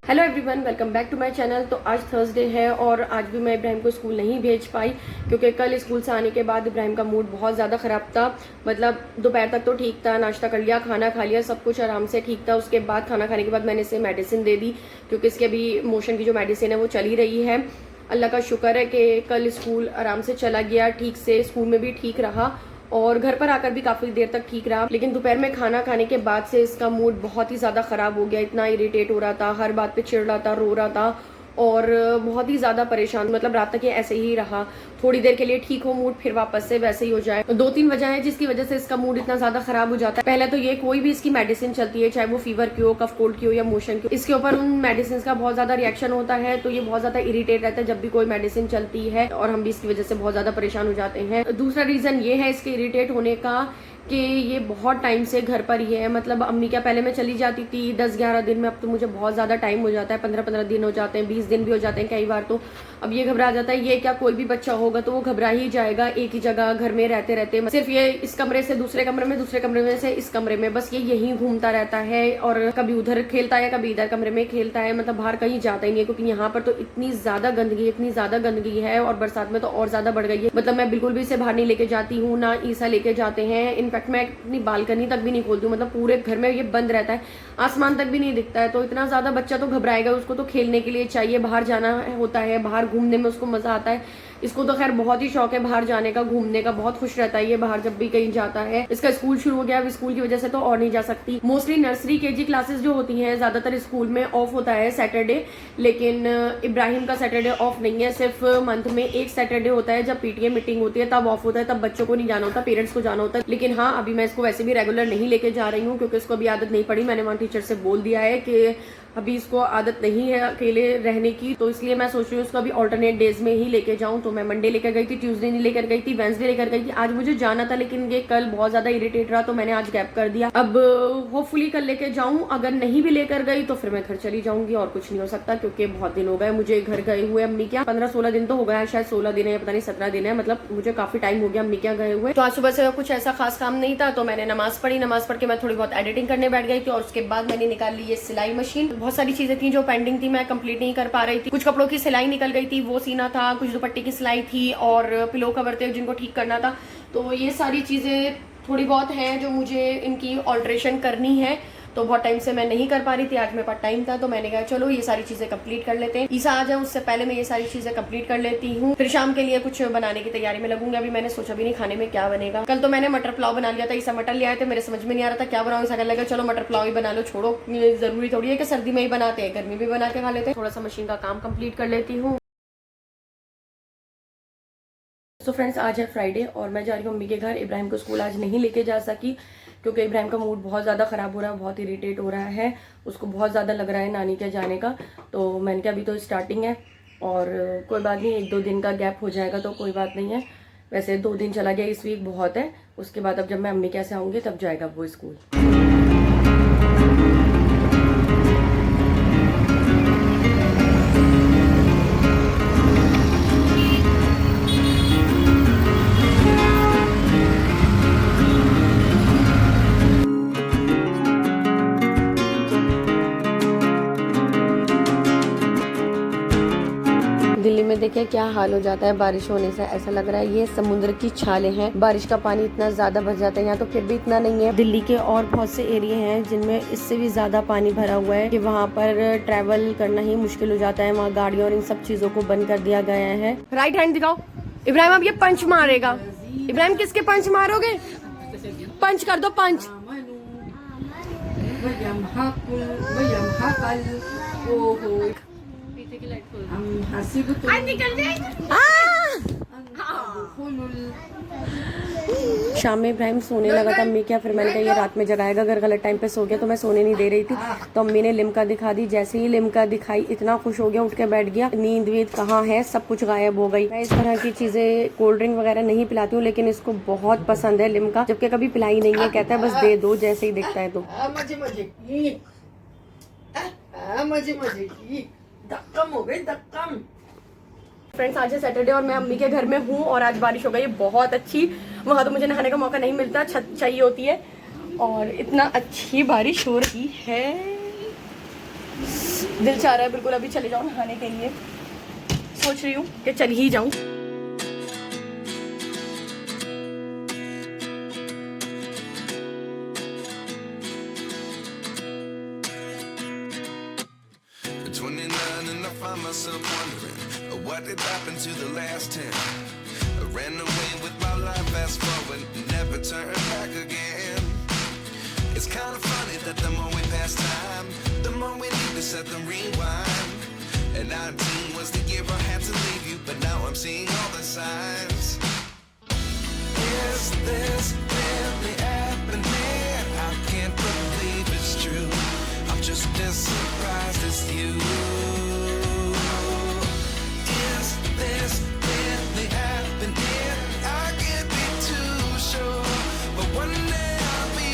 Hello everyone, welcome back to my channel. तो आज Thursday है और आज भी मैं इब्राहिम को स्कूल नहीं भेज पाई क्योंकि कल स्कूल से आने के बाद इब्राहिम का मूड बहुत ज़्यादा ख़राब था। मतलब दोपहर तक तो ठीक था, नाश्ता कर लिया, खाना खा लिया, सब कुछ आराम से ठीक था। उसके बाद खाना खाने के बाद मैंने इसे मेडिसिन दे दी क्योंकि इसके अभी मोशन की जो मेडिसिन है वो चली रही है। अल्लाह का शुक्र है कि कल स्कूल आराम से चला गया, ठीक से स्कूल में भी ठीक रहा और घर पर आकर भी काफ़ी देर तक ठीक रहा। लेकिन दोपहर में खाना खाने के बाद से इसका मूड बहुत ही ज़्यादा ख़राब हो गया। इतना इरिटेट हो रहा था, हर बात पे चिढ़ रहा था, रो रहा था और बहुत ही ज़्यादा परेशान। मतलब रात तक ये ऐसे ही रहा। थोड़ी देर के लिए ठीक हो मूड, फिर वापस से वैसे ही हो जाए। तो 2-3 वजह है जिसकी वजह से इसका मूड इतना ज़्यादा ख़राब हो जाता है। पहले तो ये, कोई भी इसकी मेडिसिन चलती है, चाहे वो फीवर की हो, कफ कोल्ड की हो या मोशन की हो, इसके ऊपर उन मेडिसिन का बहुत ज़्यादा रिएक्शन होता है। तो ये बहुत ज़्यादा इरिटेट रहता है जब भी कोई मेडिसिन चलती है और हम भी इसकी वजह से बहुत ज़्यादा परेशान हो जाते हैं। दूसरा रीज़न ये है इसके इरिटेट होने का कि ये बहुत टाइम से घर पर ही है। मतलब अम्मी क्या, पहले मैं चली जाती थी 10-11 दिन में, अब तो मुझे बहुत ज़्यादा टाइम हो जाता है, 15-15 दिन हो जाते हैं, 20 दिन भी हो जाते हैं कई बार। तो अब ये घबरा जाता है। ये क्या, कोई भी बच्चा होगा तो वो घबरा ही जाएगा एक ही जगह घर में रहते रहते। सिर्फ ये इस कमरे से दूसरे कमरे में, दूसरे कमरे में से इस कमरे में, बस ये यहीं घूमता रहता है और कभी उधर खेलता है, कभी इधर कमरे में खेलता है। मतलब बाहर कहीं जाता ही नहीं है क्योंकि यहाँ पर तो इतनी ज़्यादा गंदगी है और बरसात में तो और ज़्यादा बढ़ गई है। मतलब मैं बिल्कुल भी इसे बाहर नहीं लेके जाती हूँ, ना ईसा लेके जाते हैं। इनफैक्ट मैं अपनी बालकनी तक भी नहीं खोलती हूँ। मतलब पूरे घर में ये बंद रहता है, आसमान तक भी नहीं दिखता है। तो इतना ज्यादा बच्चा तो घबराएगा। उसको तो खेलने के लिए चाहिए, बाहर जाना होता है, बाहर घूमने में उसको मजा आता है। इसको तो खैर बहुत ही शौक है बाहर जाने का, घूमने का, बहुत खुश रहता है ये बाहर जब भी कहीं जाता है। इसका स्कूल शुरू हो गया, अब स्कूल की वजह से तो और नहीं जा सकती। मोस्टली नर्सरी केजी क्लासेस जो होती हैं ज्यादातर स्कूल में ऑफ होता है सैटरडे, लेकिन इब्राहिम का सैटरडे ऑफ नहीं है। सिर्फ मंथ में एक सैटरडे होता है जब पीटीए मीटिंग होती है, तब ऑफ होता है, तब बच्चों को नहीं जाना होता, पेरेंट्स को जाना होता है। लेकिन हाँ, अभी मैं इसको वैसे भी रेगुलर नहीं लेके जा रही हूँ क्योंकि इसको अभी आदत नहीं पड़ी। मैंने वहाँ टीचर से बोल दिया है कि अभी इसको आदत नहीं है अकेले रहने की, तो इसलिए मैं सोच रही हूँ इसको अभी ऑल्टरनेट डेज में ही लेके जाऊँ। तो मैं मंडे लेकर गई थी, ट्यूसडे नहीं लेकर गई थी, वेंसडे लेकर गई थी। आज मुझे जाना था लेकिन ये कल बहुत ज्यादा इरिटेट रहा तो मैंने आज गैप कर दिया। अब होपफुली कल लेके जाऊँ। अगर नहीं भी लेकर गई तो फिर मैं घर चली जाऊंगी और कुछ नहीं हो सकता क्योंकि बहुत दिन हो गए मुझे घर गए हुए। अम्मी क्या 15-16 दिन तो हो गया है, शायद 16 दिन है, पता नहीं 17 दिन है। मतलब मुझे काफी टाइम हो गया अम्मी क्या गए हुए। तो आज सुबह से कुछ ऐसा खास काम नहीं था तो मैंने नमाज पढ़ी। नमाज पढ़ के मैं थोड़ी बहुत एडिटिंग करने बैठ गई थी और उसके बाद मैंने निकाल ली ये सिलाई मशीन। बहुत सारी चीजें थी जो पेंडिंग थी, मैं कंप्लीट नहीं कर पा रही थी। कुछ कपड़ों की सिलाई निकल गई थी, वो सीना था, कुछ दुपट्टे की सिलाई थी और पिलो कवर थे जिनको ठीक करना था। तो ये सारी चीजें थोड़ी बहुत हैं जो मुझे इनकी ऑल्ट्रेशन करनी है। तो बहुत टाइम से मैं नहीं कर पा रही थी, आज मेरे पास टाइम था तो मैंने कहा चलो ये सारी चीजें कंप्लीट कर लेते हैं। ईसा आ जाए उससे पहले मैं ये सारी चीजें कंप्लीट कर लेती हूँ, फिर शाम के लिए कुछ बनाने की तैयारी में लगूंगी। अभी मैंने सोचा भी नहीं खाने में क्या बनेगा। कल तो मैंने मटर पुलाव बना लिया था, ईसा मटर ले आए थे, मेरे समझ में नहीं आ रहा था क्या बनाऊं। ईसा कहने लगा चलो मटर पुलाव ही बना लो, छोड़ो, जरूरी थोड़ी है कि सर्दी में ही बनाते हैं, गर्मी भी बना के खा लेते हैं। थोड़ा सा मशीन का काम कंप्लीट कर लेती हूँ। तो फ्रेंड्स, आज है फ्राइडे और मैं जा रही हूँ मम्मी के घर। इब्राहिम को स्कूल आज नहीं लेके जा सकी क्योंकि इब्राहिम का मूड बहुत ज़्यादा ख़राब हो रहा है, बहुत इरिटेट हो रहा है। उसको बहुत ज़्यादा लग रहा है नानी के जाने का। तो मैंने कहा अभी तो स्टार्टिंग है और कोई बात नहीं, 1-2 दिन का गैप हो जाएगा तो कोई बात नहीं है। वैसे 2 दिन चला गया इस वीक बहुत है। उसके बाद अब जब मैं अम्मी कैसे आऊँगी तब जाएगा वो स्कूल। दिल्ली में देखिए क्या हाल हो जाता है बारिश होने से। ऐसा लग रहा है ये समुद्र की छालें हैं। बारिश का पानी इतना ज्यादा भर जाता है, यहाँ तो फिर भी इतना नहीं है। दिल्ली के और बहुत से एरिया हैं जिनमें इससे भी ज्यादा पानी भरा हुआ है कि वहाँ पर ट्रैवल करना ही मुश्किल हो जाता है। वहाँ गाड़ियों और इन सब चीजों को बंद कर दिया गया है। राइट हैंड दिखाओ। इब्राहिम अब ये पंच मारेगा। इब्राहिम किसके पंच मारोगे? पंच कर दो, पंच। शाम में इब्राहिम सोने लगा था, अम्मी क्या, फिर मैंने कहा ये रात में जगाएगा, अगर गलत टाइम पे सो गया तो मैं सोने नहीं दे रही थी। तो अम्मी ने लिम्का दिखा दी। जैसे ही लिम्का दिखाई इतना खुश हो गया, उठ के बैठ गया। नींद वींद कहाँ है, सब कुछ गायब हो गई। मैं इस तरह की चीजें, कोल्ड ड्रिंक वगैरह नहीं पिलाती हूँ लेकिन इसको बहुत पसंद है लिम्का, जबकि कभी पिलाई नहीं है। कहता है बस दे दो जैसे ही दिखता है तो। धक्कम हो गई, धक्कम। फ्रेंड्स, आज है सैटरडे और मैं अम्मी के घर में हूँ और आज बारिश हो गई है बहुत अच्छी। वहाँ तो मुझे नहाने का मौका नहीं मिलता, छत चाहिए होती है और इतना अच्छी बारिश हो रही है। दिल चाह रहा है बिल्कुल अभी चले जाऊँ नहाने के लिए, सोच रही हूँ कि चल ही जाऊँ। What did happen to the last 10? I ran away with my life, fast forward, never turn back again. It's kind of funny that the more we pass time, the more we need to set the rewind. And 19 was the year I had to leave you, but now I'm seeing all the signs. Is this really happening? I can't believe it's true. I'm just as surprised as you. Is this really happening? I can't be too sure, but one day I'll be.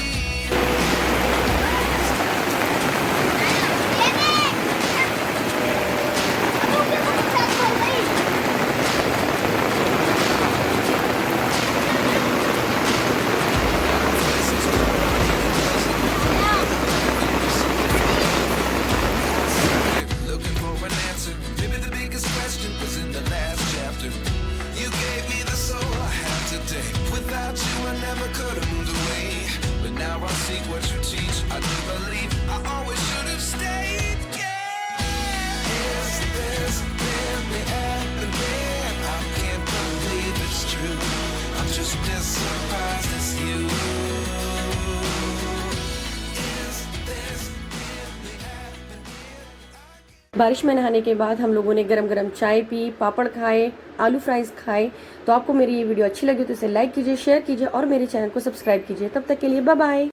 Looking for an answer. Maybe the biggest question was in the last chapter. You gave me the soul I have today. Without you, I never could have moved away. But now I see what you teach. I do believe I always should have stayed. Yeah. Is this really happening? I can't believe it's true. I'm just as surprised as you. Is this really happening? बारिश में नहाने के बाद हम लोगों ने गरम गरम चाय पी, पापड़ खाए, आलू फ्राइज खाए। तो आपको मेरी ये वीडियो अच्छी लगी तो इसे लाइक कीजिए, शेयर कीजिए और मेरे चैनल को सब्सक्राइब कीजिए। तब तक के लिए बाय बाय।